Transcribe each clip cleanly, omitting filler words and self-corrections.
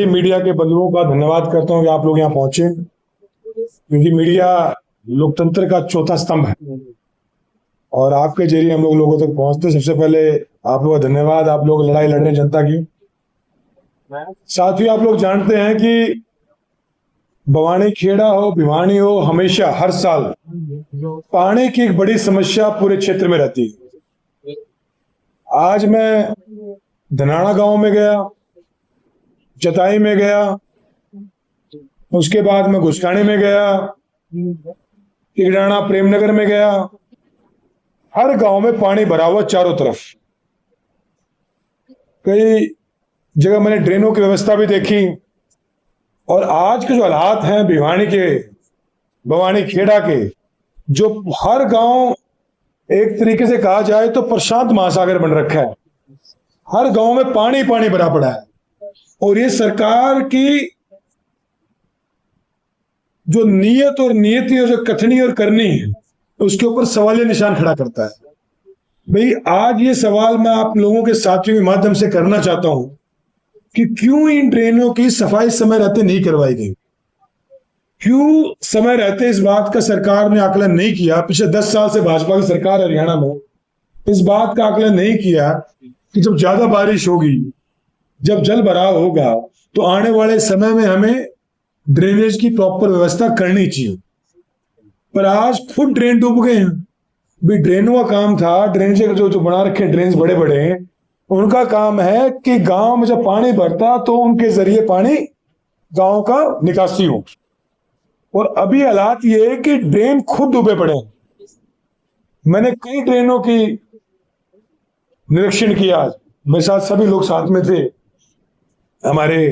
Media के बंधुओं का धन्यवाद करता हूँ कि आप लोग यहाँ पहुंचे, क्योंकि मीडिया लोकतंत्र का चौथा स्तंभ है और आपके जरिए हम लोग लोगों तक पहुंचते। सबसे पहले आप लोगों का धन्यवाद। आप लोग लड़ाई लड़ रहे हैं जनता की। साथ ही आप लोग जानते हैं कि बवानी खेड़ा हो, भिवानी हो, हमेशा हर साल पानी की एक बड़ी समस्या पूरे क्षेत्र में रहती है। आज मैं धनाड़ा गांव में गया, जताई में गया, उसके बाद मैं घुसकानी में गया, तिगड़ाना प्रेमनगर में गया। हर गांव में पानी भरा हुआ चारों तरफ। कई जगह मैंने ड्रेनों की व्यवस्था भी देखी। और आज के जो हालात हैं भिवानी के, बवानी खेड़ा के, जो हर गांव एक तरीके से कहा जाए तो प्रशांत महासागर बन रखा है। हर गांव में पानी पानी भरा पड़ा है और ये सरकार की जो नीयत और नियति और जो कथनी और करनी है उसके ऊपर सवालिया निशान खड़ा करता है। भाई आज ये सवाल मैं आप लोगों के साथियों के माध्यम से करना चाहता हूं कि क्यों इन ड्रेनों की सफाई समय रहते नहीं करवाई गई? क्यों समय रहते इस बात का सरकार ने आकलन नहीं किया? पिछले 10 साल से भाजपा की सरकार हरियाणा में इस बात का आकलन नहीं किया कि जब ज्यादा बारिश होगी, जब जल भराव होगा, तो आने वाले समय में हमें ड्रेनेज की प्रॉपर व्यवस्था करनी चाहिए। पर आज खुद ड्रेन डूब गए हैं। भी ड्रेनों का काम था, ड्रेनेज जो बना रखे ड्रेन बड़े बड़े हैं, उनका काम है कि गांव में जब पानी भरता तो उनके जरिए पानी गांव का निकासी हो। और अभी हालात ये है कि ड्रेन खुद डूबे पड़े हैं। मैंने कई ड्रेनों की निरीक्षण किया। आज मेरे साथ सभी लोग साथ में थे, हमारे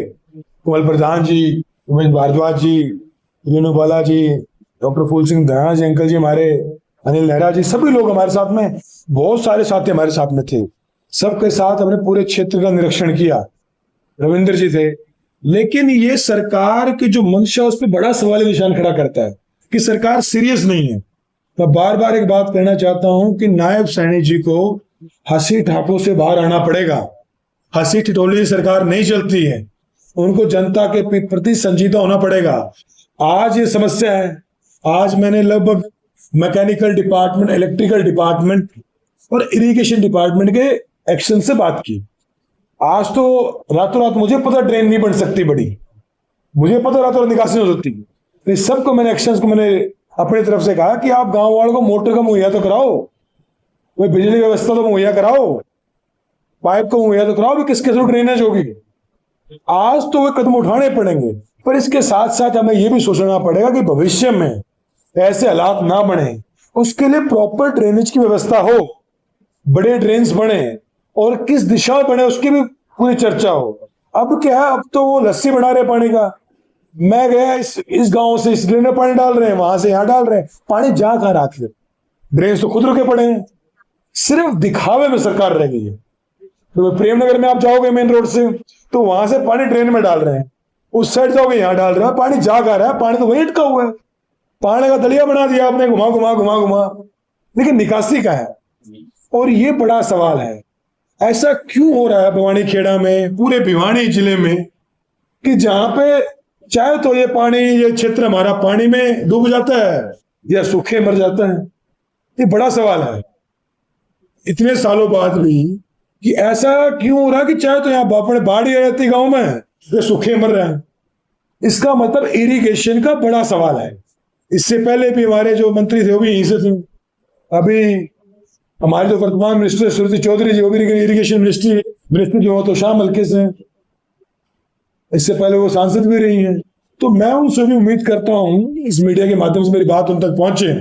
कुमल प्रधान जी, उमेश भारद्वाज जी, रेणु बाला जी, डॉक्टर फूल सिंह धनाड़ा जी अंकल जी, हमारे अनिल नेहरा जी, सभी लोग हमारे साथ में, बहुत सारे साथी हमारे साथ में थे। सबके साथ हमने पूरे क्षेत्र का निरीक्षण किया। रविंद्र जी थे। लेकिन ये सरकार की जो मंशा उस पर बड़ा सवाल निशान खड़ा करता है कि सरकार सीरियस नहीं है। मैं बार बार एक बात कहना चाहता हूं कि नायब सैनी जी को हंसी ठाकों से बाहर आना पड़ेगा। हंसी ठिठोली सरकार नहीं चलती है, उनको जनता के प्रति संजीदा होना पड़ेगा। आज ये समस्या है। आज मैंने लगभग मैकेनिकल डिपार्टमेंट, इलेक्ट्रिकल डिपार्टमेंट और इरिगेशन डिपार्टमेंट के एक्शन से बात की। आज तो रातों रात मुझे पता ड्रेन नहीं बन सकती बड़ी, मुझे पता रातों रात निकासी हो सकती। तो सबको मैंने एक्शन को मैंने अपनी तरफ से कहा कि आप गांव वालों को मोटर का मुहैया तो कराओ, कोई बिजली व्यवस्था तो मुहैया कराओ, पाइप को मुहैया तो कराओ, किसके थ्रू ड्रेनेज होगी। आज तो वे कदम उठाने पड़ेंगे, पर इसके साथ साथ हमें यह भी सोचना पड़ेगा कि भविष्य में ऐसे हालात ना बने, उसके लिए प्रॉपर ड्रेनेज की व्यवस्था हो, बड़े ड्रेन्स बने और किस दिशा में बने उसकी भी पूरी चर्चा हो। अब क्या है, अब तो वो लस्सी बना रहे पानी का। मैं गया इस गांव से इस ड्रेन में पानी डाल रहे हैं, वहां से यहां डाल रहे हैं, पानी जा कहां रहा? आखिर ड्रेन तो खुद रुके पड़े हैं। सिर्फ दिखावे में सरकार रह गई है। तो प्रेमनगर में आप जाओगे मेन रोड से तो वहां से पानी ड्रेन में डाल रहे हैं, उस साइड जाओगे यहां डाल रहे हैं, पानी जा कहां रहा है? पानी तो वहीं अटका हुआ है। पानी का दलिया बना दिया आपने, घुमा घुमा घुमा घुमा, लेकिन निकासी का है। और ये बड़ा सवाल है, ऐसा क्यों हो रहा है बवानी खेड़ा में, पूरे भिवानी जिले में, कि जहां पे चाहे तो ये पानी, ये क्षेत्र हमारा पानी में डूब जाता है या सूखे मर जाता है। ये बड़ा सवाल है इतने सालों बाद भी कि ऐसा क्यों हो रहा है कि चाहे तो यहाँ बाढ़ आ जाती गांव में, ये सूखे मर रहे हैं। इसका मतलब इरिगेशन का बड़ा सवाल है। इससे पहले भी हमारे जो मंत्री थे वो भी यहीं से थे। अभी हमारे जो वर्तमान मिनिस्टर सुरती चौधरी जी, वो भी इरिगेशन मिनिस्ट्री जो हो तो शाम हल्के से, इससे पहले वो सांसद भी रही हैं। तो मैं उनसे भी उम्मीद करता हूं इस मीडिया के माध्यम से मेरी बात उन तक पहुंचे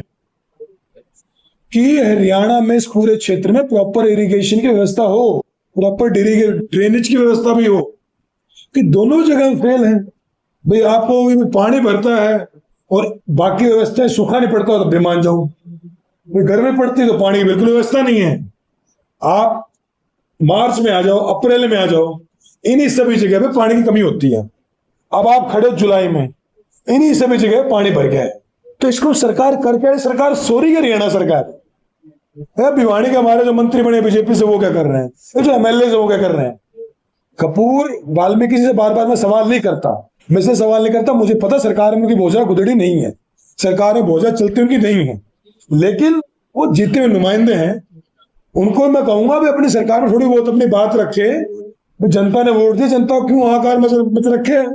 कि हरियाणा में इस पूरे क्षेत्र में प्रॉपर इरिगेशन की व्यवस्था हो, प्रॉपर ड्रेनेज की व्यवस्था भी हो, कि दोनों जगह फेल है। भाई आपको पानी भरता है और बाकी व्यवस्था सूखा नहीं पड़ता तो बेमान जाओ, गर्मी पड़ती तो पानी की बिल्कुल व्यवस्था नहीं है। आप मार्च में आ जाओ, अप्रैल में आ जाओ, इन्हीं सभी जगह पे पानी की कमी होती है। अब आप खड़े जुलाई में, इन्हीं सभी जगह पानी भर गया है। तो इसको सरकार कर क्या? सरकार सो रही है। हरियाणा सरकार है। भिवानी के हमारे जो मंत्री बने बीजेपी से वो क्या कर रहे हैं, जो एमएलए से वो क्या कर रहे हैं? कपूर वाल्मीकि से बार बार मैं सवाल नहीं करता, मैं से सवाल नहीं करता, मुझे पता सरकार में उनकी बोझा गुदड़ी नहीं है, सरकार में बोझा चलती उनकी नहीं है, लेकिन वो जीते हुए नुमाइंदे हैं, उनको मैं कहूंगा भी अपनी सरकार में थोड़ी बहुत अपनी बात रखे। जनता ने वोट दिया, जनता को क्यों हाहाकार मच रखे है?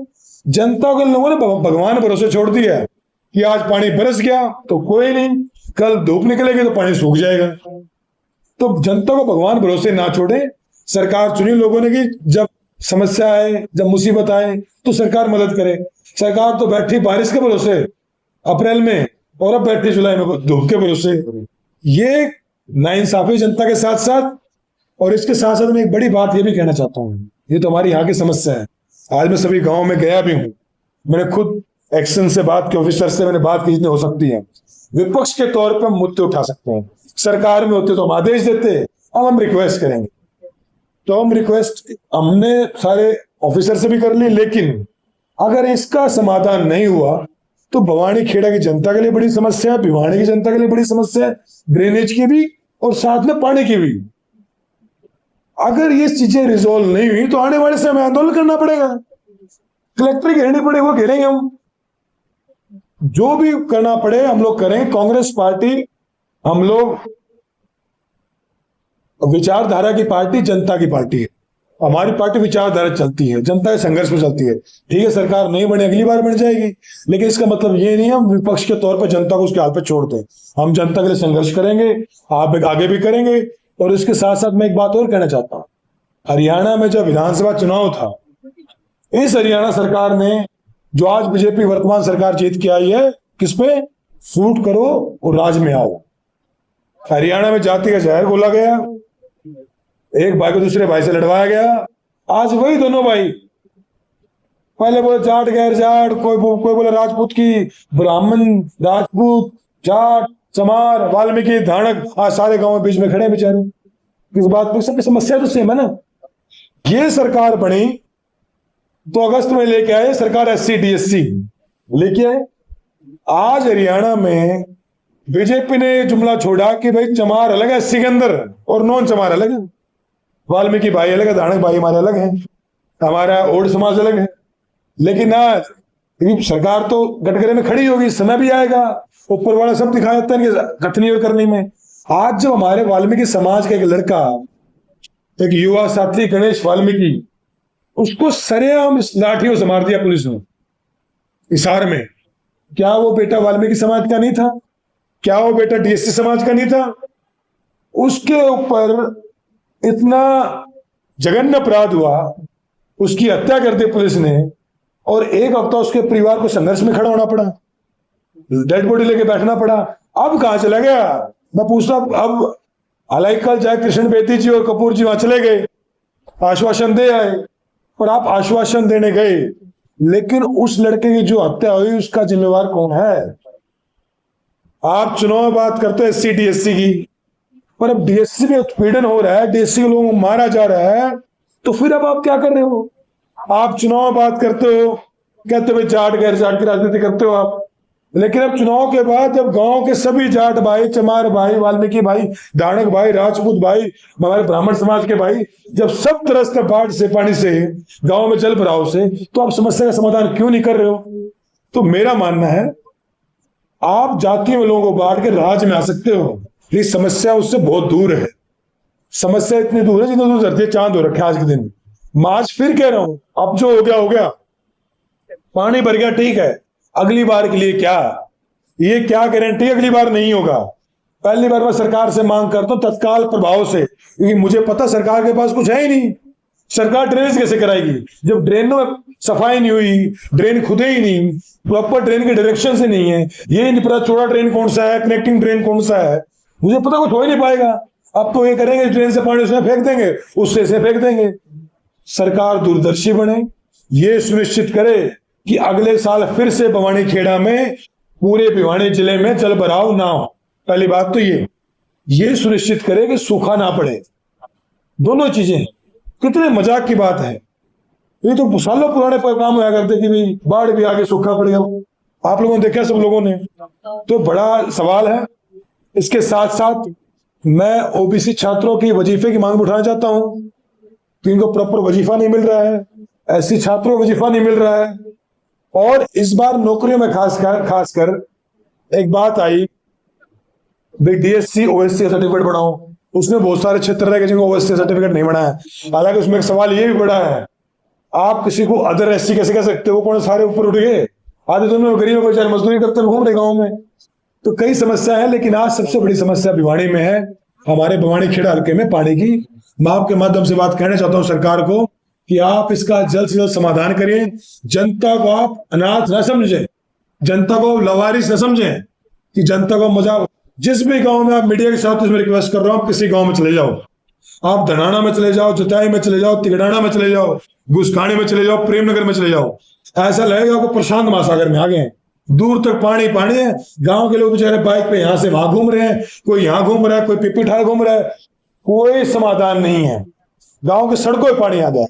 जनता को लोगों ने भगवान भरोसे छोड़ दिया है कि आज पानी बरस गया तो कोई नहीं, कल धूप निकलेगी तो पानी सूख जाएगा। तो जनता को भगवान भरोसे ना छोड़े। सरकार चुनी लोगों ने कि जब समस्या आए, जब मुसीबत आए तो सरकार मदद करे। सरकार तो बैठी बारिश के भरोसे अप्रैल में, और अब बैठी जुलाई में धूप के भरोसे। ये नाइंसाफी जनता के साथ साथ, और इसके साथ साथ मैं एक बड़ी बात ये भी कहना चाहता हूँ, ये तो हमारी यहाँ की समस्या है। आज मैं सभी गांव में गया भी हूँ, मैंने खुद एक्शन से बात की, ऑफिसर से मैंने बात की जितनी हो सकती है। विपक्ष के तौर पर हम मुद्दे उठा सकते हैं, सरकार में होते तो हम आदेश देते, अब हम रिक्वेस्ट करेंगे। तो हम रिक्वेस्ट हमने सारे ऑफिसर से भी कर ली, लेकिन अगर इसका समाधान नहीं हुआ तो भवानी खेड़ा की जनता के लिए बड़ी समस्या है, भिवानी की जनता के लिए बड़ी समस्या है, ड्रेनेज की भी और साथ में पानी की भी। अगर ये चीजें रिजोल्व नहीं हुई तो आने वाले समय में आंदोलन करना पड़ेगा, कलेक्टर घेरनी पड़ेगी, वो घेरेंगे हम, जो भी करना पड़े हम लोग करें। कांग्रेस पार्टी, हम लोग विचारधारा की पार्टी, जनता की पार्टी है। हमारी पार्टी विचारधारा चलती है, जनता के संघर्ष में चलती है। ठीक है, सरकार नहीं बने, अगली बार बन जाएगी, लेकिन इसका मतलब ये नहीं हम विपक्ष के तौर पर जनता को उसके हाथ पे छोड़ दें। हम जनता के लिए संघर्ष करेंगे, आप आगे भी करेंगे। और इसके साथ साथ मैं एक बात और कहना चाहता हूं, हरियाणा में जब विधानसभा चुनाव था, इस हरियाणा सरकार ने, जो आज बीजेपी वर्तमान सरकार जीत के आई है, किस पे? फूट करो और राज में आओ। हरियाणा में जाति का जहर घोला गया, एक भाई को दूसरे भाई से लड़वाया गया। आज वही दोनों भाई, पहले बोले जाट गैर जाट, कोई बोले राजपूत की ब्राह्मण, राजपूत, जाट, चमार, वाल्मीकि, धानक, आज सारे गांव में बीच में खड़े बेचारे। किस बात पर? सबकी समस्या तो सेम है ना। ये सरकार बनी तो अगस्त में लेके आए सरकार SC DSC लेके आए। आज हरियाणा में बीजेपी ने जुमला छोड़ा कि भाई चमार अलग है SC के अंदर और नॉन चमार अलग है, वाल्मीकि भाई अलग है, धानक भाई हमारे अलग है, हमारा ओड समाज अलग है। लेकिन आज सरकार तो गटगरे में खड़ी होगी, समय भी आएगा, ऊपर वाला सब दिखा देता है कथनी और करनी में। आज जब हमारे वाल्मीकि समाज का एक लड़का, एक युवा साथी गणेश वाल्मीकि, उसको सरेआम लाठियों से मार दिया पुलिस ने हिसार में, क्या वो बेटा वाल्मीकि समाज का नहीं था? क्या वो बेटा DSC समाज का नहीं था? उसके ऊपर इतना जघन्य अपराध हुआ, उसकी हत्या कर दी पुलिस ने, और एक हफ्ता उसके परिवार को संघर्ष में खड़ा होना पड़ा, डेड बॉडी लेके बैठना पड़ा। अब कहां चला गया? मैं पूछता, अब हालांकि कल जाए कृष्ण बेदी जी और कपूर जी वहां चले गए, आश्वासन दे आए, पर आप आश्वासन देने गए, लेकिन उस लड़के की जो हत्या हुई उसका जिम्मेवार कौन है? आप चुनाव में बात करते हो SC DSC की, पर अब DSC में उत्पीड़न हो रहा है, DSC के लोगों को मारा जा रहा है, तो फिर अब आप क्या कर रहे हो? आप चुनाव में बात करते हो, कहते हो जाट गैर जाट की राजनीति करते हो आप, लेकिन अब चुनाव के बाद जब गांव के सभी जाट भाई, चमार भाई, वाल्मीकि भाई, धानक भाई, राजपूत भाई, हमारे ब्राह्मण समाज के भाई, जब सब तरह से बाढ़ से, पानी से, गांव में जल भराव से, तो आप समस्या का समाधान क्यों नहीं कर रहे हो? तो मेरा मानना है आप जातियों में लोगों को बांट के राज में आ सकते हो, ये समस्या उससे बहुत दूर है। समस्या इतनी दूर है जितनी दूर धरती चांद हो रखे आज के दिन। मैं आज फिर कह रहा हूं, अब जो हो गया, पानी भर गया, ठीक है, अगली बार के लिए क्या? ये क्या गारंटी अगली बार नहीं होगा? पहली बार मैं सरकार से मांग करता हूं तत्काल प्रभाव से, क्योंकि मुझे पता सरकार के पास कुछ है ही नहीं। सरकार ड्रेनेज कैसे कराएगी जब ड्रेनों में सफाई नहीं हुई, ड्रेन खुदे ही नहीं, प्रॉपर ड्रेन के डायरेक्शन से नहीं है, ये नहीं पता चौड़ा ड्रेन कौन सा है, कनेक्टिंग ड्रेन कौन सा है, मुझे पता कुछ हो ही नहीं पाएगा। अब तो ये करेंगे ड्रेन से पानी उसमें फेंक देंगे, उससे से फेंक देंगे। सरकार दूरदर्शी बने, ये सुनिश्चित करे कि अगले साल फिर से भवानी खेड़ा में, पूरे भिवानी जिले में जल भराव ना हो। पहली बात तो ये सुनिश्चित करे कि सूखा ना पड़े। दोनों चीजें, कितने मजाक की बात है, ये तो सालों पुराने काम हुआ करते कि भाई बाढ़ भी आगे, सूखा पड़ गया, आप लोगों ने देखा, सब लोगों ने, तो बड़ा सवाल है। इसके साथ साथ मैं OBC छात्रों की वजीफे की मांग उठाना चाहता हूं कि इनको प्रॉपर वजीफा नहीं मिल रहा है, ऐसी छात्रों को वजीफा नहीं मिल रहा है। और इस बार नौकरियों में खासकर एक बात आई, भाई डीएससी ओएससी सर्टिफिकेट बनाओ, उसमें बहुत सारे क्षेत्र रह गए जिनको ओएससी सर्टिफिकेट नहीं बना है। हालांकि उसमें एक सवाल ये भी बड़ा है, आप किसी को अदर एससी कैसे कह सकते हो? कौन सारे ऊपर उठ गए? आधे दोनों गरीबों को बेचारे मजदूरी करते हुए घूम रहे गाँव में। तो कई समस्या है, लेकिन आज सबसे बड़ी समस्या भिवाड़ी में है, हमारे भिवाड़ी खेड़ा हल्के में पानी की। मैं आपके माध्यम से बात कहना चाहता हूँ सरकार को कि आप इसका जल्द से जल्द समाधान करिए। जनता को आप अनाथ न समझें, जनता को लवारिस न समझें, कि जनता को मजा। जिस भी गांव में आप मीडिया के साथ इसमें रिक्वेस्ट कर रहा हूं, आप किसी गांव में चले जाओ, आप धनाना में चले जाओ, जताई में चले जाओ, तिगड़ाना में चले जाओ, गुस्काणी में चले जाओ, प्रेमनगर में चले जाओ, ऐसा लगेगा आपको प्रशांत महासागर में आ गए। दूर तक पानी पानी है। गांव के लोग बेचारे बाइक पे यहां से वहां घूम रहे हैं, कोई यहां घूम रहा है, कोई पिपी ठार घूम रहा है, कोई समाधान नहीं है। गांव की सड़कों में पानी आ गया।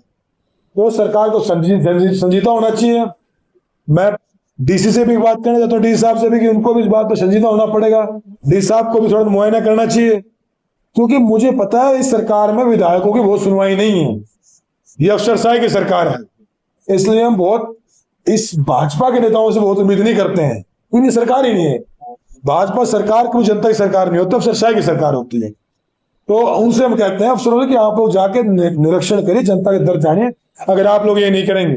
तो सरकार को संजीदा होना चाहिए। मैं डीसी से भी बात करना चाहता हूँ, डीसी साहब से भी, कि उनको भी इस बात पर संजीदा होना पड़ेगा। डीसी साहब को भी थोड़ा मुआयना करना चाहिए, क्योंकि मुझे पता है इस सरकार में विधायकों की बहुत सुनवाई नहीं है, ये अफसरशाही की सरकार है। इसलिए हम बहुत इस भाजपा के नेताओं से बहुत उम्मीद नहीं करते हैं, क्योंकि सरकार ही नहीं है। भाजपा सरकार कोई जनता की सरकार नहीं होती, अफसरशाही की सरकार होती है। तो उनसे हम कहते हैं अफसरों से कि आप लोग जाके निरीक्षण करिए, जनता के दर्द जानिए। अगर आप लोग ये नहीं करेंगे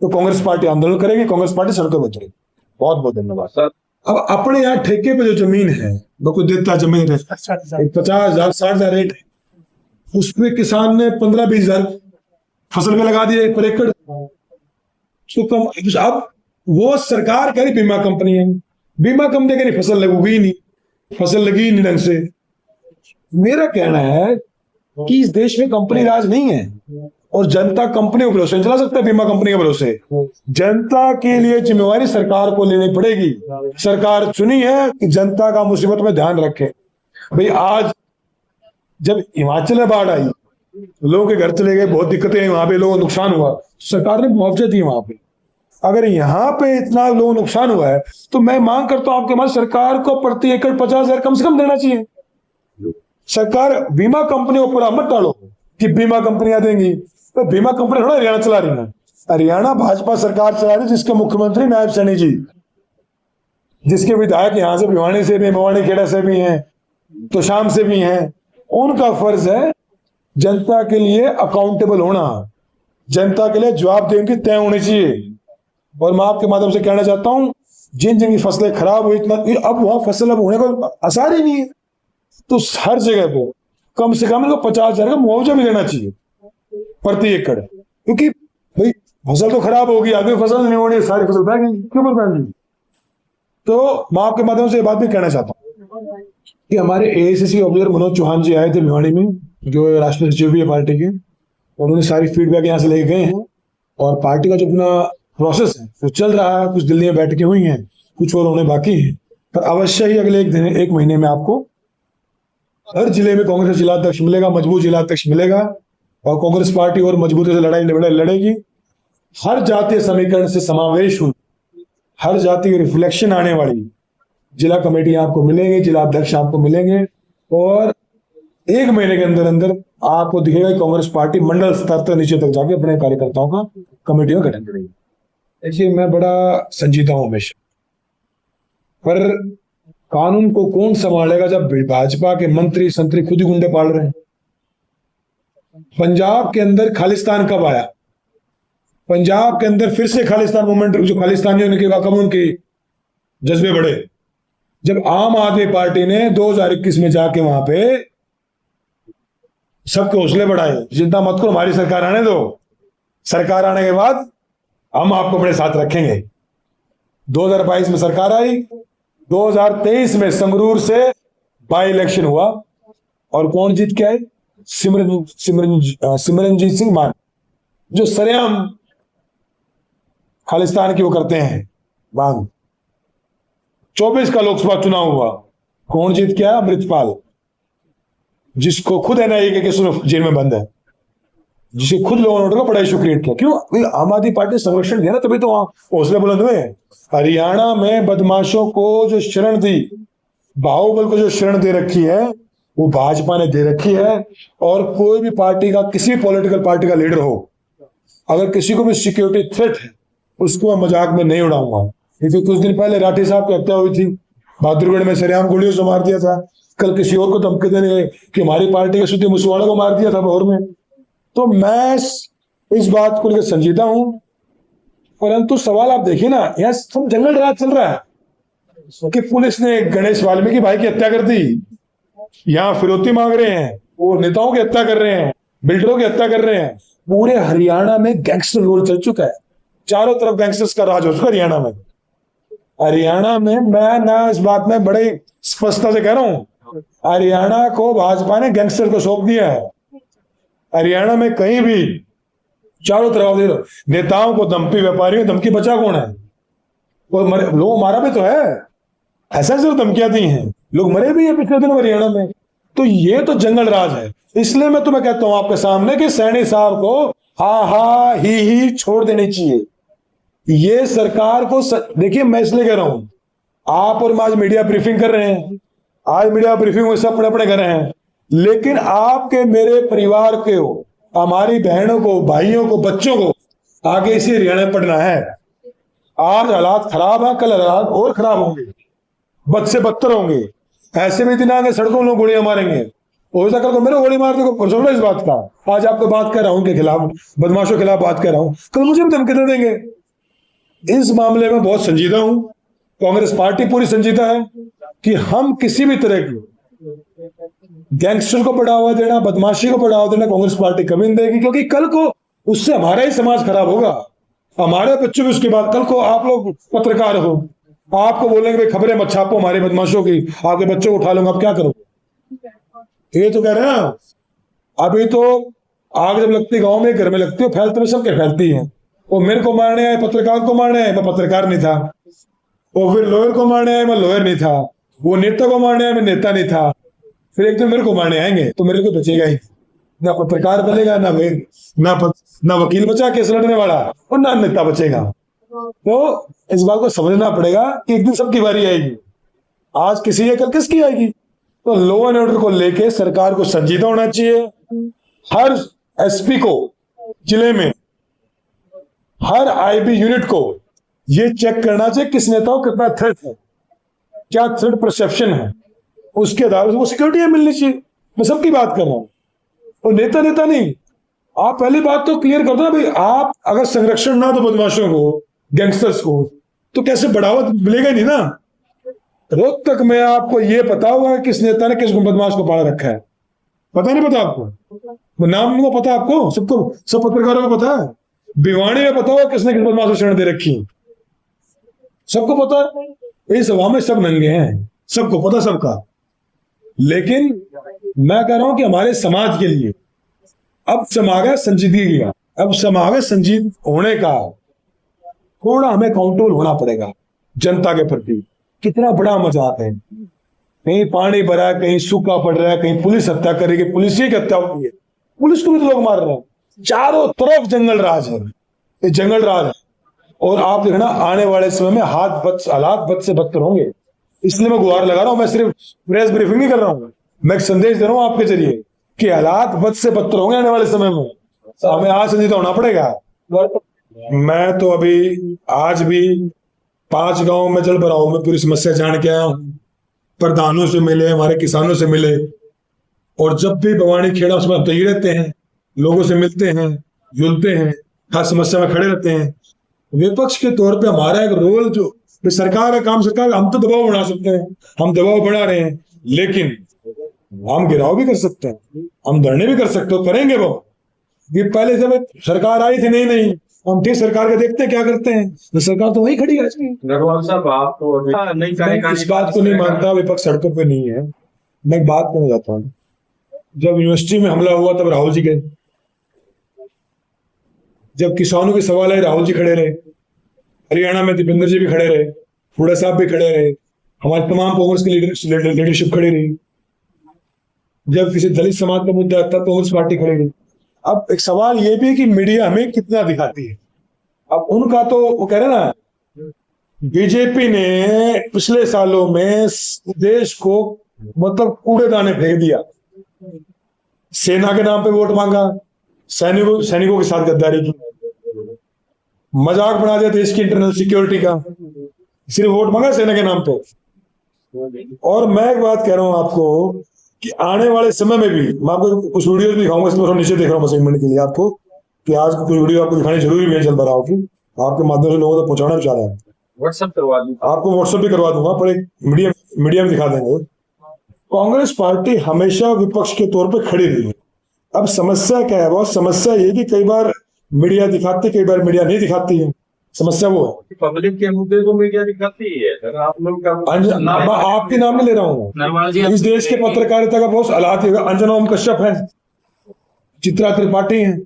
तो कांग्रेस पार्टी आंदोलन करेगी, कांग्रेस पार्टी सड़कों पर उतरेगी। बहुत बहुत धन्यवाद सर। अब अपने यहाँ ठेके पे जो जमीन है, वो कोई देता जमीन है 50,000 60,000 रेट है, उसमें किसान ने 15-20,000 फसल में लगा दिए पर एकड़। तो अब वो सरकार कह रही बीमा कंपनी है, बीमा कंपनी कह रही फसल लगेगी नहीं, फसल लगी नहीं ढंग से। मेरा कहना है कि इस देश में कंपनी राज नहीं है, और जनता कंपनी के भरोसे चला सकता है, बीमा कंपनी के भरोसे। जनता के लिए जिम्मेवारी सरकार को लेनी पड़ेगी। सरकार चुनी है कि जनता का मुसीबत में ध्यान रखे। भाई आज जब हिमाचल में बाढ़ आई, लोगों के घर चले गए, बहुत दिक्कतें हैं वहां पे, लोगों को नुकसान हुआ, सरकार ने मुआवजा दिया वहां पे। अगर यहाँ पे इतना लोगों को नुकसान हुआ है, तो मैं मांग करता हूं आपके पास, सरकार को प्रति एकड़ 50,000 कम से कम देना चाहिए। सरकार बीमा कंपनियों पर मत डालो कि बीमा कंपनियां देंगी, तो बीमा कंपनी थोड़ा हरियाणा चला रही है। हरियाणा भाजपा सरकार चला रही है, जिसके मुख्यमंत्री नायब सैनी जी, जिसके विधायक यहाँ से भिवानी से भी, भिवानी खेड़ा से भी हैं, तो शाम से भी हैं। उनका फर्ज है जनता के लिए अकाउंटेबल होना, जनता के लिए जवाबदेही की तय होनी चाहिए। और मैं आपके माध्यम से कहना चाहता हूं, जिन जिन की फसलें खराब हुई, अब वहां फसल अब होने का आसार ही नहीं है, तो हर जगह पे कम से कम इनको 50,000 का मुआवजा भी देना चाहिए प्रति एकड़। क्योंकि भाई फसल तो खराब होगी, आगे फसल नहीं होनी, सारी फसल फेंकेंगे, क्यों फेंकेंगे? तो मैं आपके माध्यम से ये बात भी कहना चाहता हूँ कि हमारे एआईसीसी ऑब्जर्वर मनोज चौहान जी आए थे भिवाड़ी में, जो राष्ट्रीय सचिव भी है पार्टी के। उन्होंने सारी फीडबैक यहाँ से लेके गए हैं, और पार्टी का जो अपना प्रोसेस है वो चल रहा है। कुछ दिल्ली में बैठकें हुई हैं, कुछ और होने बाकी है, पर अवश्य ही अगले एक महीने में आपको हर जिले में कांग्रेस जिलाध्यक्ष मिलेगा, मजबूत जिलाध्यक्ष मिलेगा, और कांग्रेस पार्टी और मजबूती से लड़ेगी। हर जातीय समीकरण से समावेश हुई, हर जाति की रिफ्लेक्शन आने वाली जिला कमेटी आपको मिलेंगे, जिला अध्यक्ष आपको मिलेंगे, और एक महीने के अंदर अंदर आपको दिखेगा कांग्रेस पार्टी मंडल स्तर तक नीचे तक जाके अपने कार्यकर्ताओं का कमेटियों का गठन करेगी। देखिए, मैं बड़ा संजीदा हूं हमेशा, पर कानून को कौन संभालेगा जब भाजपा के मंत्री संतरी खुद ही गुंडे पाल रहे हैं? पंजाब के अंदर खालिस्तान कब आया? पंजाब के अंदर फिर से खालिस्तान मूवमेंट, जो खालिस्तानियों ने कब उनके जज्बे बढ़े, जब आम आदमी पार्टी ने 2021 में जाके वहां पे सबके हौसले बढ़ाए, चिंता मत करो, हमारी सरकार आने दो, सरकार आने के बाद हम आपको अपने साथ रखेंगे। 2022 में सरकार आई, 2023 में संगरूर से बाई इलेक्शन हुआ, और कौन जीत के आए? सिमरनजीत सिंह मान, जो सरेआम खालिस्तान की वो करते हैं मांग। 24 का लोकसभा चुनाव हुआ, कौन जीत के आया? अमृतपाल, जिसको खुद एनआईए के केस में जेल में बंद है, जिसे खुद लोगों ने बड़ा इशू क्रिएट किया। क्यों? आम आदमी पार्टी संरक्षण दिया ना, तभी तो वहां हौसले बुलंद हुए। हरियाणा में बदमाशों को जो शरण दी, बाहुबल को जो शरण दे रखी है, वो भाजपा ने दे रखी है। और कोई भी पार्टी का, किसी भी पॉलिटिकल पार्टी का लीडर हो, अगर किसी को भी सिक्योरिटी थ्रेट है, उसको मैं मजाक में नहीं उड़ाऊंगा। क्योंकि कुछ दिन पहले राठी साहब की हत्या हुई थी, बहादुरगढ़ में सरेआम गोलियों से मार दिया था। कल किसी और को धमकी देने गए कि हमारी पार्टी के सुधी मुसवाड़ा को मार दिया था भोर में। तो मैं इस बात को लेकर संजीदा हूं। परंतु सवाल आप देखिए ना, यहाँ सब जंगल राज चल रहा है कि पुलिस ने गणेश वाल्मीकि भाई की हत्या कर दी, यहाँ फिरौती मांग रहे हैं, वो नेताओं की हत्या कर रहे हैं, बिल्डरों की हत्या कर रहे हैं। पूरे हरियाणा में गैंगस्टर रोल चल चुका है, चारों तरफ गैंगस्टर्स का राज हो चुका है हरियाणा में। हरियाणा में मैं ना इस बात में बड़े स्पष्टता से कह रहा हूं, हरियाणा को भाजपा ने गैंगस्टर को सौंप दिया है। हरियाणा में कहीं भी चारों तरफ नेताओं को धमकी, व्यापारियों धमकी बचा कौन है? लोग मारा भी तो है, ऐसा सिर्फ धमकियां दी हैं, लोग मरे भी हैं पिछले दिनों हरियाणा में। तो ये तो जंगल राज है। इसलिए मैं तुम्हें कहता हूं आपके सामने कि सैनी साहब को हा हा ही छोड़ देनी चाहिए। ये सरकार को देखिए, मैं इसलिए कह रहा हूं, आप और मैं आज मीडिया ब्रीफिंग कर रहे हैं, आज मीडिया ब्रीफिंग में सब अपने अपने कर रहे हैं, लेकिन आपके मेरे परिवार के हो, हमारी बहनों को, भाइयों को, बच्चों को आगे इसी हरियाणा में पढ़ना है। आज हालात खराब है, कल हालात और खराब होंगे, बद से बदतर होंगे। ऐसे भी दिन आगे सड़कों में लोग गोलियां मारेंगे, हो सकता है मेरे गोली मारने को इस बात का। आज आपको बात कर रहा हूं उनके खिलाफ, बदमाशों के खिलाफ बात कर रहा हूं, कल मुझे भी धमकी दे देंगे। इस मामले में बहुत संजीदा हूं, कांग्रेस पार्टी पूरी संजीदा है कि हम किसी भी तरह की गैंगस्टर को बढ़ावा देना, बदमाशी को बढ़ावा देना कांग्रेस पार्टी कभी नहीं देगी। क्योंकि कल को उससे हमारा ही समाज खराब होगा, हमारे बच्चों भी। उसके बाद कल को आप लोग पत्रकार हो, आपको बोलेंगे भाई खबरें मत छापो हमारे बदमाशों की, आपके बच्चों को उठा लूंगा, आप क्या करोगे? ये तो कह रहे हैं। अभी तो आग जब लगती गांव में, घर में लगती है, फैलते में सबके फैलती है। वो मेरे को मारने आए, पत्रकार को मारने आए, मैं पत्रकार नहीं था। वो फिर लॉयर को मारने आए, मैं लॉयर नहीं था। वो नेता को मारने आए, मैं नेता नहीं था। फिर एक दिन मेरे को मारने आएंगे तो मेरे को बचेगा ही ना पत्रकार बनेगा, ना वकील बचा केस लड़ने वाला, और ना नेता बचेगा। तो इस बात को समझना पड़ेगा कि एक दिन सबकी बारी आएगी। आज किसी है, कल किसकी आएगी। तो लॉ एंड ऑर्डर को लेके सरकार को संजीदा होना चाहिए। हर एसपी को जिले में, हर आईबी यूनिट को ये चेक करना चाहिए किस नेता को कितना थ्रेट है, क्या थ्रेट परसेप्शन है, उसके आधार पर सिक्योरिटी मिलनी चाहिए। मैं सबकी बात कर रहा हूं, और नेता नहीं। आप पहली बात तो क्लियर कर दो ना भाई, आप अगर संरक्षण ना दो बदमाशों को, गैंगस्टर्स को, तो कैसे बढ़ावा मिलेगा नहीं ना। रोहतक में आपको ये पता होगा किस नेता ने किस बदमाश को पाला रखा है? पता नहीं पता आपको? वो नाम नहीं पता आपको? सबको, सब पत्रकारों को पता है। भिवानी में पता होगा किसने किस बदमाश को शरण दे रखी, सबको पता है। इस हवा में सब नंगे हैं, सबको पता सबका। लेकिन मैं कह रहा हूं कि हमारे समाज के लिए अब समय आ गया संजीदगी का, अब समय आ गया संजीद होने का। थोड़ा हमें काउंटेबल होना पड़ेगा जनता के प्रति। कितना बड़ा मजाक है, कहीं पानी भरा है, कहीं सूखा पड़ रहा है, कहीं पुलिस हत्या करेगी, पुलिस की हत्या होती है, पुलिस को भी तो लोग मार रहे हैं। चारों तरफ जंगल राज है, ये जंगल राज है। और आप देखना आने वाले समय में हालात बद से बदतर होंगे। इसलिए मैं गुहार लगा रहा हूं, मैं सिर्फ प्रेस ब्रीफिंग नहीं कर रहा हूं, मैं एक संदेश दे रहा हूं आपके जरिए कि हालात बद से बदतर होंगे आने वाले समय में। हमें आज संजीदा होना पड़ेगा। मैं तो अभी आज भी 5 गांव में जल भराव में पूरी समस्या जान के आया हूं, प्रधानों से मिले, हमारे किसानों से मिले, और जब भी भवानी खेड़ा उसमें हम तो ही रहते हैं, लोगों से मिलते हैं, जुलते हैं, हर समस्या में खड़े रहते हैं। विपक्ष के तौर पे हमारा एक रोल, जो सरकार है, काम सरकार, हम तो दबाव बढ़ा सकते हैं, हम दबाव बढ़ा रहे हैं, लेकिन हम गिराव भी कर सकते हैं, हम धरने भी कर सकते हो, करेंगे वो। ये पहले जब सरकार आई थी, नहीं हम ठीक सरकार के देखते हैं क्या करते हैं, तो सरकार तो वही खड़ी है। मैं इस बात को नहीं मानता विपक्ष सड़कों पे नहीं है। मैं एक बात कहना चाहता हूँ, जब यूनिवर्सिटी में हमला हुआ तब राहुल जी गए, जब किसानों के सवाल आए राहुल जी खड़े रहे, हरियाणा में दीपेंद्र जी भी खड़े रहे, हुड्डा साहब भी खड़े रहे, हमारी तमाम कांग्रेस की लीडरशिप खड़ी रही। जब किसी दलित समाज का मुद्दा आता कांग्रेस पार्टी खड़ी रही। अब एक सवाल ये भी है कि मीडिया हमें कितना दिखाती है। अब उनका तो वो कह रहे ना, बीजेपी ने पिछले सालों में देश को मतलब कूड़ेदाने फेंक दिया। सेना के नाम पे वोट मांगा, सैनिकों के साथ गद्दारी की, मजाक बना दिया देश की इंटरनल सिक्योरिटी का, सिर्फ वोट मांगा सेना के नाम पे। और मैं एक बात कह रहा हूं आपको कि आने वाले समय में भी मैं आपको कुछ वीडियो भी दिखाऊंगा, इसमें थोड़ा नीचे देख रहा हूँ असाइनमेंट के लिए आपको, कि आज कुछ वीडियो आपको दिखानी जरूरी भी है जल्द भराव की, आपके माध्यम से लोगों तक पहुंचाना चाह रहा हूँ। व्हाट्सएप करवा दूंगा, आपको व्हाट्सएप भी करवा दूंगा, पर एक मीडिया में दिखा देंगे। कांग्रेस पार्टी हमेशा विपक्ष के तौर पर खड़ी रही है। अब समस्या क्या है बहुत, समस्या ये कि कई बार मीडिया दिखाती, कई बार मीडिया नहीं दिखाती है। समस्या वो है पब्लिक के मुद्दे को मीडिया दिखाती है। अगर आप लोग का आपके नाम में ले रहा हूँ, इस देश के पत्रकारिता का बहुत हालात है। अंजना ओम कश्यप है, चित्रा त्रिपाठी है,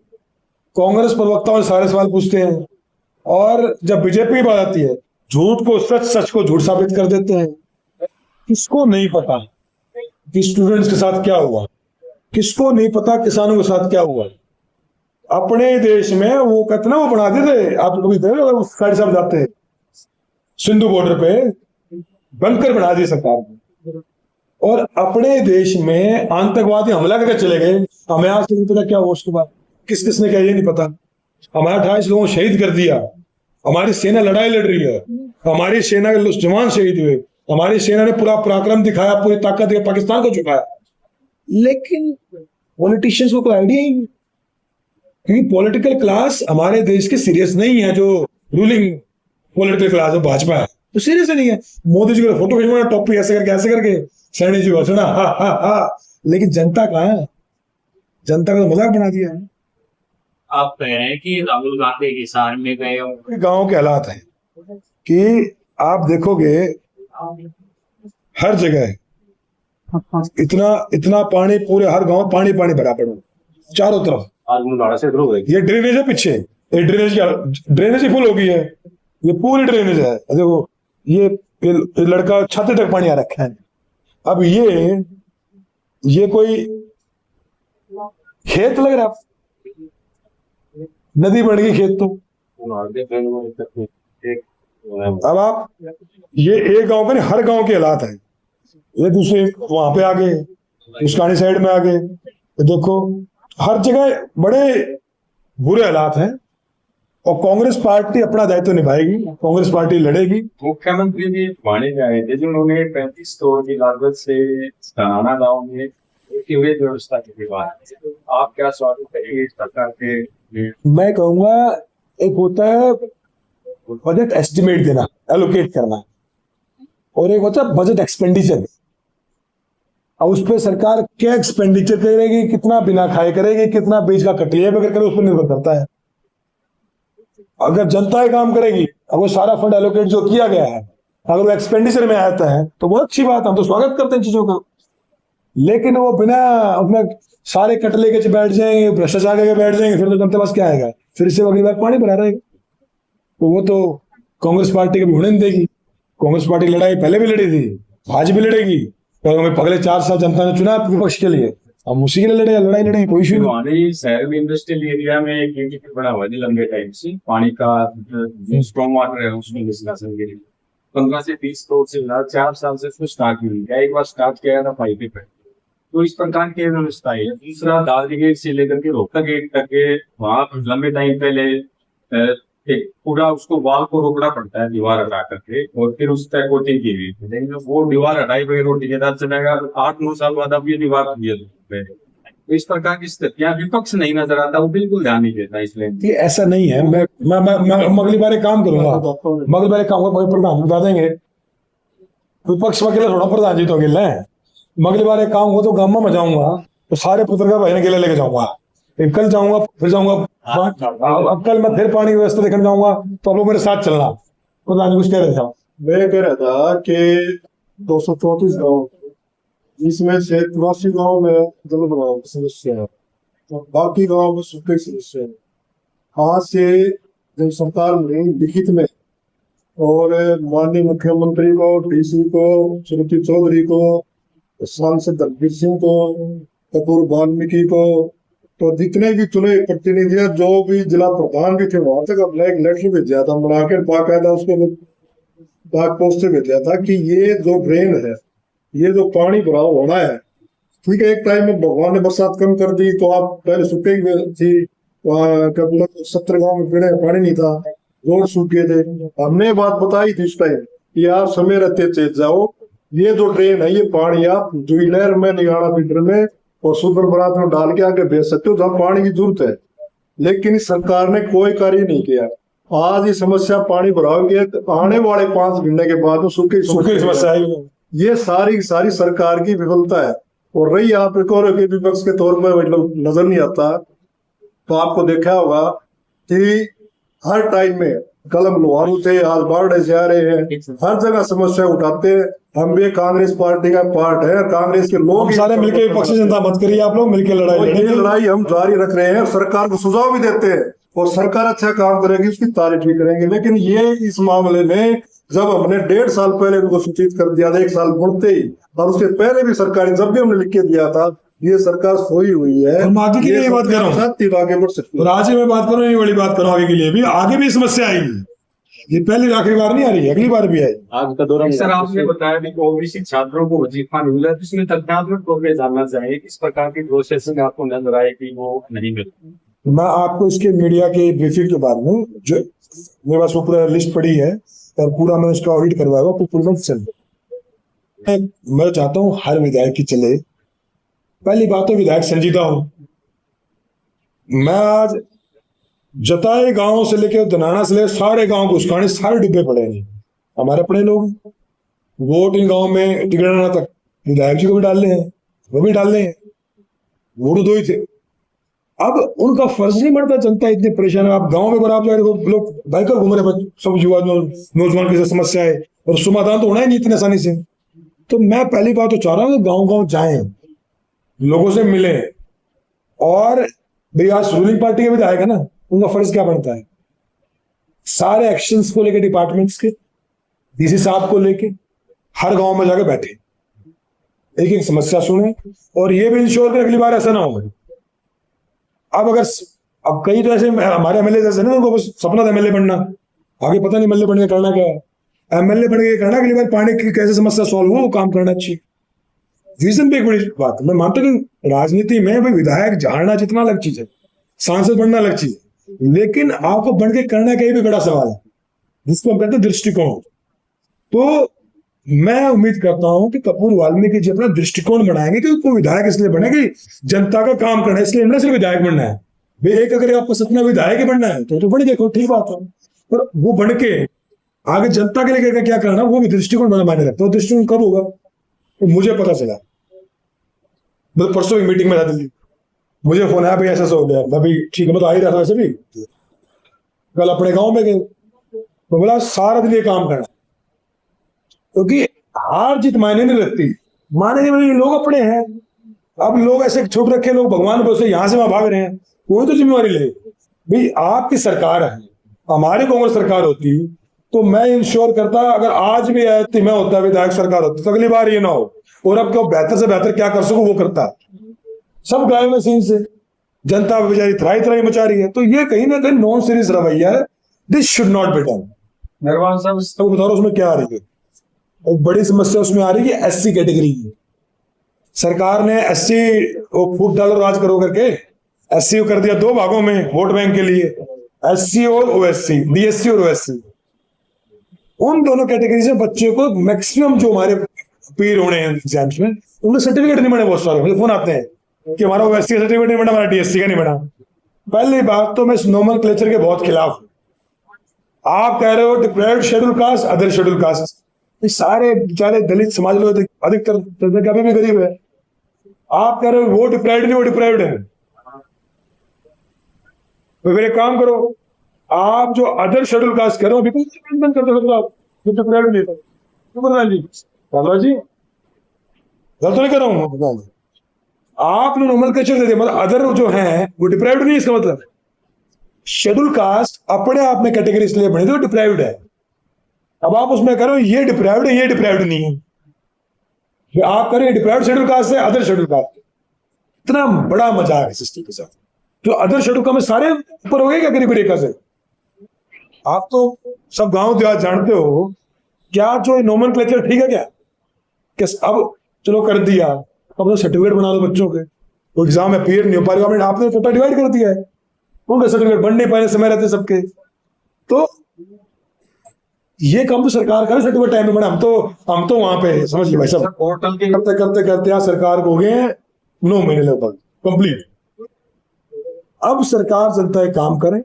कांग्रेस प्रवक्ताओं से सारे सवाल पूछते हैं, और जब बीजेपी की बात आती है झूठ को सच, सच को झूठ साबित कर देते हैं। किसको नहीं पता कि स्टूडेंट्स के साथ क्या हुआ, किसको नहीं पता किसानों के साथ क्या हुआ। अपने देश में वो कितना वो बनाते थे, आप कभी थे उस साइड साहब जाते सिंधु बॉर्डर पे बंकर बना दिए सरकार ने, और अपने देश में आतंकवादी हमला करके चले गए। हमें आज नहीं पता क्या हुआ उसके बाद, किस किसने क्या ये नहीं पता। हमारे 28 लोगों को शहीद कर दिया, हमारी सेना लड़ाई लड़ रही है, हमारी सेना के जवान शहीद हुए, हमारी सेना ने पूरा पराक्रम दिखाया, पूरी ताकत दिखाई, पाकिस्तान को झुकाया। लेकिन पॉलिटिशियंस को कोई आइडिया ही नहीं, क्योंकि पॉलिटिकल क्लास हमारे देश के सीरियस नहीं है। जो रूलिंग पॉलिटिकल क्लास है भाजपा है तो सीरियस नहीं है। मोदी जी को फोटो खिंचवाना टॉपी ऐसे करके सैनी जी को हंसना, हा हा हा, लेकिन जनता कहाँ है? जनता का तो मजाक बना दिया है। आप कह रहे हैं कि राहुल गांधी किसान में गए हो, गांव के हालात हैं कि आप देखोगे हर जगह इतना पानी, पूरे हर गांव पानी भरा पड़ा चारों तरफ। ये ड्रेनेज है पीछे, ये ड्रेनेज ही फुल हो गई है, ये पूरी ड्रेनेज है। देखो ये लड़का छत तक पानी आ रखा है। अब ये कोई खेत लग रहा, नदी बन गई खेत तो। अब आप ये एक गांव का नहीं, हर गांव के हालात है। ये दूसरे वहां पे आ गए, उसकानी साइड में आ गए, तो देखो हर जगह बड़े बुरे हालात हैं। और कांग्रेस पार्टी अपना दायित्व निभाएगी, कांग्रेस पार्टी लड़ेगी। मुख्यमंत्री जी माने जाए थे जिन्होंने 35 करोड़ की लागत से सराहना गाँव में सीवरेज व्यवस्था की बात, आप क्या स्वागत करेंगे सरकार के? मैं कहूंगा एक होता है बजट एस्टिमेट देना, एलोकेट करना, और एक होता है बजट एक्सपेंडिचर। अब उस पर सरकार क्या एक्सपेंडिचर करेगी, कितना बिना खाए करेगी, कितना बीज का कटिया वगैरह करे, उस पर निर्भर करता है। अगर जनता ही काम करेगी, अब वो सारा फंड एलोकेट जो किया गया है अगर वो एक्सपेंडिचर में आता है तो बहुत अच्छी बात है, हम तो स्वागत करते हैं चीजों का। लेकिन वो बिना अपने सारे कट लेके बैठ जाएंगे, भ्रष्टाचार करके बैठ जाएंगे, फिर तो जनता पास क्या आएगा? फिर से अगली बार पानी भरा रहेगा। तो वो तो कांग्रेस पार्टी कभी होने नहीं देगी। कांग्रेस पार्टी लड़ाई पहले भी लड़ी थी, आज भी लड़ेगी, तो हमें अगले 4 साल जनता ने चुना विपक्ष के लिए, हम उसी के लिए लड़ाई लड़ेंगे, कोई इशू नहीं। शहर में इंडस्ट्रियल एरिया में एक बड़ा हुआ है लंबे टाइम से, पानी का स्ट्रॉन्ग वाटर है उसमें निष्कासन के लिए 15 से 20 करोड़ से 4 साल से उसको स्टार्ट नहीं किया। एक बार स्टार्ट किया था पाइप पे, तो इस प्रकार की व्यवस्था है। दूसरा दादरी गेट से लेकर के रोहतक गेट तक के वहां लंबे टाइम पहले एक पूरा उसको वाल को रोकना पड़ता है दीवार हटा करके, और फिर उस तक कोटिंग की हुई। लेकिन वो दीवार हटाई बगैर वो ठेकेदार चलेगा 8-9 साल बाद अब ये दीवार तो इस प्रकार की स्थितियां विपक्ष नहीं नजर आता, वो बिल्कुल ध्यान नहीं देता। इसलिए ये ऐसा नहीं है। मैं अगली बार एक काम करूंगा, अगली बार एक काम प्रधान बता देंगे, विपक्ष में अकेले थोड़ा प्रधान जी तो अकेले हैं। अगली बार एक काम हो तो गांव में जाऊंगा तो सारे पत्रकार भाई अकेले लेके जाऊंगा, कल जाऊंगा फिर जाऊंगा, अब कल मैं फिर पानी की व्यवस्था देखने जाऊंगा, तो आप लोग मेरे साथ चलना। प्रधान जी कुछ कह रहे थे? मैं कह रहा था कि 234 गाँव, जिसमें से 83 गाँव में जल भराव की समस्या है और बाकी गाँव में सूखे की समस्या है। आज से जब सरकार ने लिखित में और माननीय मुख्यमंत्री को, डीसी को, श्रीमती चौधरी को, सांसद दलबीर सिंह को, कपूर वाल्मीकि को, तो जितने भी चुने प्रतिनिधि जो भी जिला प्रधान भी थे वहां तक अपना एक लेटर भेजा था, बनाकर बाकायदा उसको डाक पोस्ट से भेजा था कि ये जो ड्रेन है ये जो पानी भराव होना है, ठीक है, एक टाइम में भगवान ने बरसात कम कर दी तो आप पहले सूखे थी, वहाँ 70 गांव में पीने का पानी नहीं था, रोड सूख गए थे। हमने बात बताई थी उस टाइम कि आप समय रहते चेत जाओ, ये जो ड्रेन है ये पानी आप दुई लहर में निगाड़ा मीटर में और सुपर बरात में डाल के आगे भेज सकते हो जहाँ पानी की जरूरत है। लेकिन इस सरकार ने कोई कार्य नहीं किया। आज ये समस्या पानी भराव की है, आने वाले 5 महीने के बाद वो सूखे समस्या है। ये सारी की सारी सरकार की विफलता है। और रही आप एक और विपक्ष के तौर पर मतलब नजर नहीं आता, तो आपको देखा होगा कि हर टाइम में कलम लोहारू थे, आज बारडे से आ रहे हैं, हर जगह समस्या उठाते हैं। हम भी कांग्रेस पार्टी का पार्ट है, कांग्रेस के लोग सारे मिलके विपक्षी जनता मत करिए, आप लोग मिलके लड़ाई ये लड़ेंगे। लड़ाई हम जारी रख रहे हैं, सरकार को सुझाव भी देते हैं और सरकार अच्छा काम करेगी उसकी तारीफ भी करेंगे। लेकिन ये इस मामले में जब हमने 1.5 साल पहले उनको सूचित कर दिया था, 1 साल बढ़ते ही, और उसके पहले भी सरकार जब भी हमने लिख के दिया था, ये सरकार सोई हुई है। हम आगे के लिए बात कर रहा हूँ, आगे बढ़ सकती और आज ही मैं बात कर रहा हूँ, ये बड़ी बात करूँ, आगे के लिए भी, आगे भी समस्या आएगी। ये पहले आखिरी बार नहीं आ रही, अगली बार भी आएगी। आज का दौरा सर आपने बताया कि ओबीसी छात्रों को वजीफा नहीं मिला, तो इसमें तथ्यात्मक तौर पर जानना चाहिए किस प्रकार की प्रोसेसिंग आपको नजर आए कि वो नहीं मिल। मैं आपको इसके मीडिया के ब्रीफिंग के बाद में, जो मेरे पास वो पूरा लिस्ट पड़ी है और पूरा मैं इसका ऑडिट करवाऊंगा, परफॉर्मेंस चल। मैं चाहता हूँ हर विधायक की चले। पहली बात तो विधायक संजीदा हूं मैं। आज जताए गांव से लेकर दनाना से लेकर सारे गांव को उसकाने सारे डिब्बे पड़े हैं, हमारे अपने लोग। वोट इन गांव में टिकड़ाना तक विधायक जी को भी डाल रहे हैं, वो भी डाल रहे हैं, वोट 2 ही थे। अब उनका फर्ज नहीं बनता, जनता इतनी परेशान है। आप गांव में बराबर लोग बाइकर घूम रहे हैं, सब युवा नौजवान की समस्या है और समाधान तो होना ही नहीं इतनी आसानी से। तो मैं पहली बात तो चाह रहा हूँ कि गाँव गाँव जाएं, लोगों से मिले। और भाई आज रूलिंग पार्टी के विधायक है ना, उनका फर्ज क्या बनता है, सारे एक्शंस को लेके डिपार्टमेंट्स के, डीसी साहब को लेके हर गांव में जाके बैठे, एक एक समस्या सुने और ये भी इंश्योर करें अगली बार ऐसा ना हो। अब कई तो ऐसे हमारे एमएलए जैसे ना, उनको बस सपना था एमएलए बनना, आगे पता नहीं एमएलए बन के करना क्या है। एमएलए बन के करना अगली बार पानी की कैसे समस्या सॉल्व हो, वो काम करना चाहिए। विजन भी एक बड़ी बात है। मैं मानता हूँ कि राजनीति में भाई विधायक झाड़ना जितना अलग चीज है, सांसद बनना अलग चीज है, लेकिन आपको बन के करना का भी बड़ा सवाल है, जिसको हम कहते हैं दृष्टिकोण। तो मैं उम्मीद करता हूं कि कपूर वाल्मीकि जी अपना दृष्टिकोण बनाएंगे कि वो विधायक इसलिए बने कि जनता का काम करना है, इसलिए ना सिर्फ विधायक बनना है। भाई एक अगर आपको सपना विधायक ही बनना है तो बड़ी देखो, ठीक बात है, पर वो बन के आगे जनता के लिए क्या करना, वो भी दृष्टिकोण बना मायने रखता है। दृष्टिकोण कब होगा तो मुझे पता चला, मैं परसों एक मीटिंग में था दिल्ली, मुझे फोन आया भाई ऐसा हो गया। मैं भी ठीक है, मैं तो आ ही रहा था वैसे भी। कल अपने गांव में गए, तो बोला सारा दिन ये काम करना, क्योंकि हार जीत मायने नहीं रखती, माने नहीं, लोग अपने हैं। अब लोग ऐसे छूट रखे, लोग भगवान को यहां से वहां भाग रहे हैं, कोई तो जिम्मेवारी ले। भाई आपकी सरकार है, हमारी कांग्रेस सरकार होती तो मैं इंश्योर करता, अगर आज भी मैं होता, विधायक सरकार होती, तो अगली बार ये ना हो। और अब क्यों बेहतर से बेहतर क्या कर सकूं वो करता। सब गायब है सीन से, जनता बेचारी त्राही त्राही मचा रही है। तो ये कहीं ना कहीं नॉन सीरियस रवैया है, this should not be done. Narwan साहब तो बता रहा उसमें क्या आ रही है, एक बड़ी समस्या उसमें आ रही है एससी कैटेगरी की। सरकार ने एससी फूट डालो राज करो करके एससी को कर दिया 2 भागों में वोट बैंक के लिए, एससी और ओएससी, बीएससी और ओएससी। उन दोनों कैटेगरी से बच्चे को मैक्सिमम जो हमारे पीर होने हैं एग्जाम्स में, उन्हें सर्टिफिकेट नहीं बने। बहुत सारे मुझे फोन आते हैं कि हमारा ओएससी का सर्टिफिकेट नहीं बना, हमारा डीएससी का नहीं बना। पहली बात तो मैं इस नोमेनक्लेचर के बहुत खिलाफ हूं। आप कह रहे हो deprived schedule caste, other schedule caste, ये सारे बेचारे दलित समाज लोग अधिकतर अभी भी गरीब है। आप कह रहे हो वो डिप्राइव्ड नहीं, वो डिप्राइव्ड है। तो फिर एक काम करो, आप जो अदर शेड्यूल कास्ट करो अभी बंद कर दो, आप डिप्राइव्ड नहीं था जी, गलत तो नहीं कर रहा हूं। आपने नोमेनक्लेचर दे दिया, मतलब अदर जो है वो डिप्राइव्ड नहीं, इसका मतलब शेड्यूल कास्ट अपने आप में कैटेगरी इसलिए बनी थी वो डिप्राइव्ड है। अब आप उसमें करो ये डिप्राइव्ड है, ये डिप्राइव्ड नहीं है। फिर आप करें डिप्राइव्ड शेड्यूल कास्ट है, अदर शेड्यूल कास्ट। इतना बड़ा मजाक है सिस्टम के साथ। जो अदर शेड्यूल कास्ट में सारे ऊपर हो गए क्या गरीबी रेखा से? आप तो सब गांव देहात जानते हो, क्या जो नोमेनक्लेचर ठीक है क्या? अब चलो कर दिया, अब तो सर्टिफिकेट बना दो बच्चों के, वो एग्जाम में अपीयर नहीं हो पा रही, आपने पेपर डिवाइड कर दिया है, उनके सर्टिफिकेट बन नहीं पाए, समय रहते सबके। तो ये काम तो सरकार का सर्टिफिकेट टाइम में बना, हम तो वहां पे समझ लीजिए भाई साहब, पोर्टल के करते करते करते यहाँ सरकार को हो गए हैं 9 महीने लगभग कंप्लीट। अब सरकार जनता एक काम करें,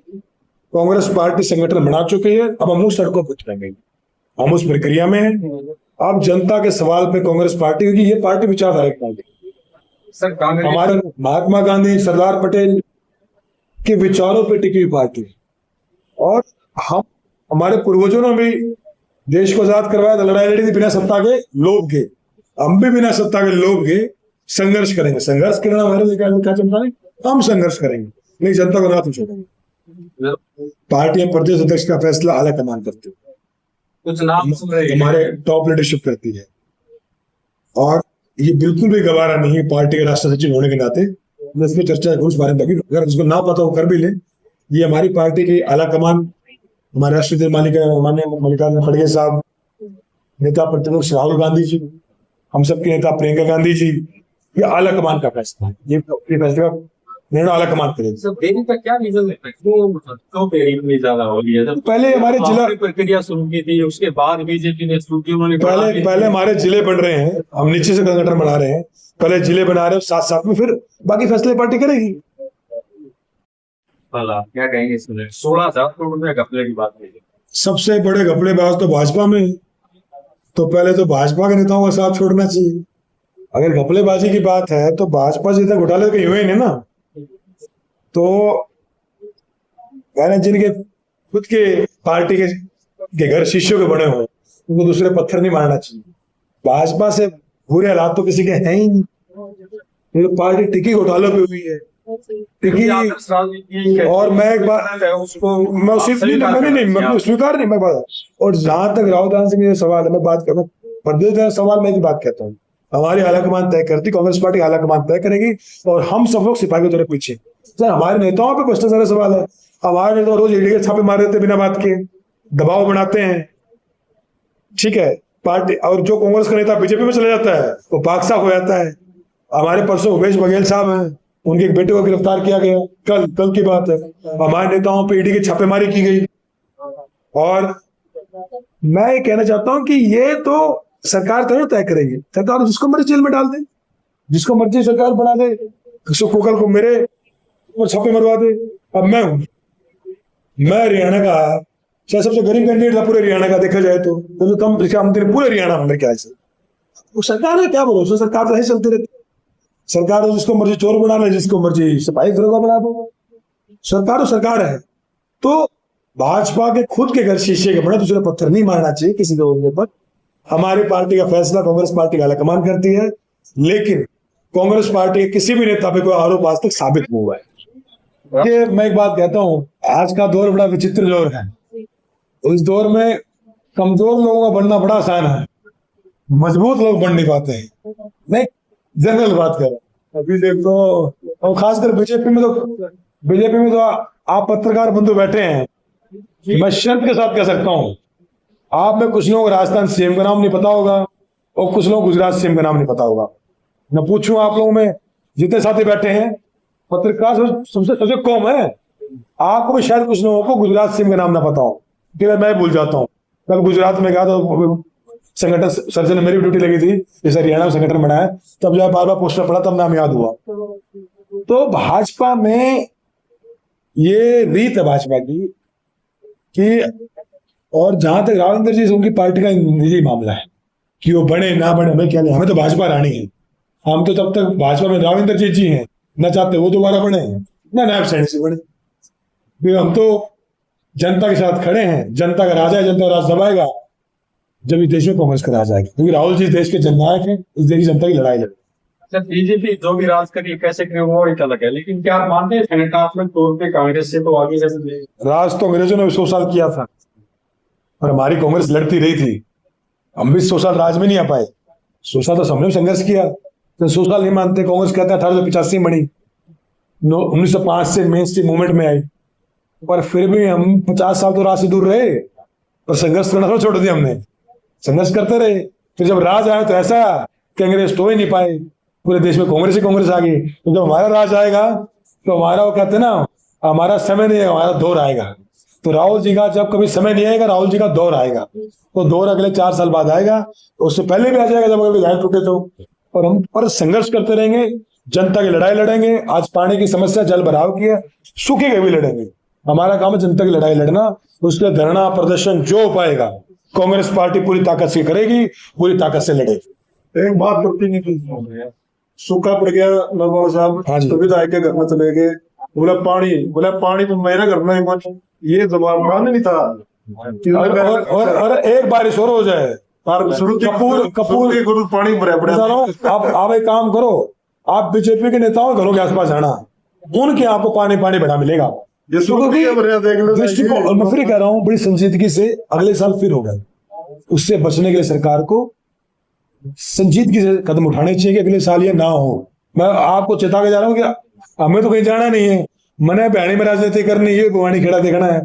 कांग्रेस पार्टी संगठन बना चुकी है, अब हम लोग सड़कों पर उतरेंगे, हम उस प्रक्रिया में हैं। अब जनता के सवाल पे कांग्रेस पार्टी, क्योंकि ये पार्टी विचारधारा पार्टी, सर कांग्रेस हमारे महात्मा गांधी सरदार पटेल के विचारों पे टिकी हुई पार्टी है। और हम, हमारे पूर्वजों ने भी देश को आजाद करवाया तो लड़ाई लड़ी थी बिना सत्ता के लोभ के, हम भी बिना सत्ता के लोभ के संघर्ष करेंगे। संघर्ष करना हमारे लिए क्या चलता है, हम संघर्ष करेंगे, नहीं जनता को ना तो छोड़ेंगे। पार्टी प्रदेश अध्यक्ष का फैसला आला कमान करती है, कुछ नाम सुन रहे हैं, हमारे टॉप लीडरशिप करती है, और ये बिल्कुल भी गवारा नहीं है पार्टी के राष्ट्रीय सचिव होने के नाते मैं इसमें चर्चा करूं इस बारे में, अगर उसको ना पता हो कर भी ले। ये हमारी पार्टी की आला कमान, हमारे राष्ट्रीय माननीय मल्लिकार्जुन खड़गे साहब, नेता प्रतिपक्ष राहुल गांधी जी, हम सबके नेता प्रियंका गांधी जी, ये आला कमान का फैसला है, ये फैसला का निर्णय आला कमान करेगी। सर देरी का क्या रीजन है, क्यों देरी इतनी ज्यादा हो रही है? जब पहले हमारे जिला प्रक्रिया शुरू की थी, उसके बाद बीजेपी ने शुरू की, उन्होंने पहले हमारे जिले बन रहे हैं, हम नीचे से संगठन बना रहे हैं, पहले जिले बना रहे हैं, साथ साथ में फिर बाकी फैसले पार्टी करेगी। भला क्या कहेंगे इसमें? 16,000 करोड़ में घपले की बात है, सबसे बड़े घपलेबाज तो भाजपा में, तो पहले तो भाजपा के नेताओं का साथ छोड़ना चाहिए। अगर घपलेबाजी की बात है तो भाजपा जितने घोटाले कहीं हुए नहीं ना, तो मैंने जिनके खुद के पार्टी के घर शीशों के बने हुए, उनको दूसरे पत्थर नहीं मारना चाहिए। भाजपा से बुरे हालात तो किसी के हैं ही नहीं, ये तो पार्टी टिकी घोटालों पे हुई है, टिकी। और मैं एक बात उसको मैं स्वीकार नहीं मैं बात, और जहां तक राहुल गांधी सिंह ये सवाल है, मैं बात करता प्रदेश सवाल मैं की बात कहता हूँ, हमारी आलाकमान तय करती, कांग्रेस पार्टी आलाकमान तय करेगी, और हम सब लोग सिपाही के तौर पीछे। सर हमारे नेताओं पे भ्रष्टाचार सवाल है, हमारे नेता रोज ईडी के छापे मार देते बिना बात के, दबाव बनाते हैं, ठीक है पार्टी, और जो कांग्रेस का नेता बीजेपी में चला जाता है वो पाक साफ हो जाता है। हमारे परसों उमेश बघेल साहब हैं, उनके एक बेटे को गिरफ्तार किया गया, कल की बात है। हमारे नेताओं पे ईडी की छापेमारी की गई, और मैं ये कहना चाहता हूं कि ये तो सरकार तय करेगी, सरकार जिसको मर्जी जेल में डाल दे, जिसको मर्जी सरकार बना दे, कोकल को मेरे और छापे मरवा दे। अब मैं हूं, मैं हरियाणा का शायद सबसे गरीब कैंडिडेट था पूरे हरियाणा का, देखा जाए तो कम आमदनी पूरे हरियाणा में, मेरे ख्याल से। वो सरकार है, क्या भरोसा, सरकार तो ऐसे चलती रहती, सरकार तो जिसको मर्जी चोर बना ले, जिसको मर्जी सिपाही दरोगा बना दो, सरकार तो सरकार है। तो भाजपा के खुद के घर शीशे के बने, दूसरे पत्थर नहीं मारना चाहिए किसी के होने पर। हमारी पार्टी का फैसला कांग्रेस पार्टी का आलाकमान करती है, लेकिन कांग्रेस पार्टी के किसी भी नेता पे कोई आरोप आज तक साबित नहीं हुआ है। ये मैं एक बात कहता हूँ, आज का दौर बड़ा विचित्र दौर है, उस दौर में कमजोर लोगों का बनना बड़ा आसान है, मजबूत लोग बन नहीं पाते हैं। मैं जनरल बात कर रहा हूँ, अभी देखो, और खासकर बीजेपी में तो आप पत्रकार बंधु बैठे हैं, मैं शर्त के साथ कह सकता हूँ, आप में कुछ लोगों को राजस्थान सीएम का नाम नहीं पता होगा, और कुछ लोग गुजरात सीएम का नाम नहीं पता होगा। मैं पूछूं आप लोगों में जितने साथी बैठे हैं, पत्रकार सबसे कम है, आपको भी शायद कुछ लोगों को गुजरात सीएम का नाम ना पता हो, कि मैं भूल जाता हूँ। कल गुजरात में गया तो संगठन सर्जन मेरी ड्यूटी लगी थी, जैसे हरियाणा में संगठन बनाया, तब जब बार बार पोस्टर पढ़ा तब नाम याद हुआ। तो भाजपा में ये रीत है भाजपा की कि, और जहां तक राविंदर जी से उनकी पार्टी का निजी मामला है कि वो बने ना बने, हमें क्या नहीं, हमें तो भाजपा रानी है। हम तो तब तक भाजपा में राविंदर जी हैं, न चाहते वो दोबारा बने, न नायब सैनी से बने। हम तो जनता के साथ खड़े हैं, जनता का राजा है, जनता का राज दबाएगा जब इस देश में कांग्रेस का राज आएगा, क्योंकि राहुल जी देश के जननायक हैं, इस देश की जनता की लड़ाई लड़े। बीजेपी जो भी राज करी कैसे करे वो एक अलग है, लेकिन क्या आप मानते हैं संगठनात्मक तौर पे कांग्रेस से तो आगे राज तो अंग्रेजों ने 100 साल किया था, और हमारी कांग्रेस लड़ती रही थी, हम भी 100 साल राज में नहीं आ पाए, 100 साल तो हमने संघर्ष किया, तो 100 साल नहीं मानते। कांग्रेस कहता है 1885 में बनी, 1905 से मेन स्ट्रीम मूवमेंट में आई, पर फिर भी हम 50 साल तो राज से दूर रहे, पर संघर्ष करना थोड़ा छोड़ दिया हमने, संघर्ष करते रहे। फिर जब राज आया तो ऐसा कांग्रेस तो ही नहीं पाए, पूरे देश में कांग्रेस ही कांग्रेस आ गई। तो जब हमारा राज आएगा तो हमारा, वो कहते हैं ना, हमारा समय नहीं है, हमारा दौर आएगा। तो राहुल जी का जब कभी समय नहीं आएगा, राहुल जी का दौर आएगा। तो दौर अगले 4 साल बाद आएगा, तो उससे पहले भी आ जाएगा जब अगर विधायक टूटे तो। और हम पर संघर्ष करते रहेंगे, जनता की लड़ाई लड़ेंगे। आज पानी की समस्या जल भराव की है, सूखे के भी लड़ेंगे। हमारा काम है जनता की लड़ाई लड़ना। उसके धरना प्रदर्शन जो हो पाएगा कांग्रेस पार्टी पूरी ताकत से करेगी, पूरी ताकत से लड़ेगी। एक बात करती नहीं थी, सूखा पड़ गया नवाब साहब, हाँ जी। तो विधायक के घर में चले गए, बोला पानी तो मेरे घर में ही बच, ये जवाब मान नहीं था। और एक बारिश और हो जाए, कपूर गुरु पानी भरे पड़े। आप एक काम करो, आप बीजेपी के नेताओं घरों के आसपास जाना, उनके यहाँ को पानी पानी बड़ा मिलेगा। ये दृष्टिकोण मैं फिर कह रहा हूँ, बड़ी संजीदगी से अगले साल फिर होगा। उससे बचने के लिए सरकार को संजीदगी से कदम उठाने चाहिए कि अगले साल ये ना हो। मैं आपको चेता के जा रहा हूँ कि हमें तो कहीं जाना नहीं है, मैंने बहनी में राजनीति करनी है, भवानी खेड़ा देखना है।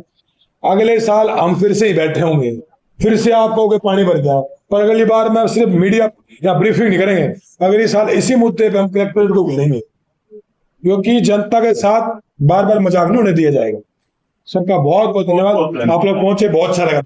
अगले साल हम फिर से ही बैठे होंगे, फिर से आप कहोगे पानी भर गया, पर अगली बार मैं सिर्फ मीडिया या ब्रीफिंग नहीं करेंगे, अगले साल इसी मुद्दे पे हम कलेक्ट्रेट को घेरेंगे, क्योंकि जनता के साथ बार बार मजाक नहीं होने दिया जाएगा। सबका बहुत बहुत धन्यवाद, आप लोग पहुंचे, बहुत अच्छा लगा।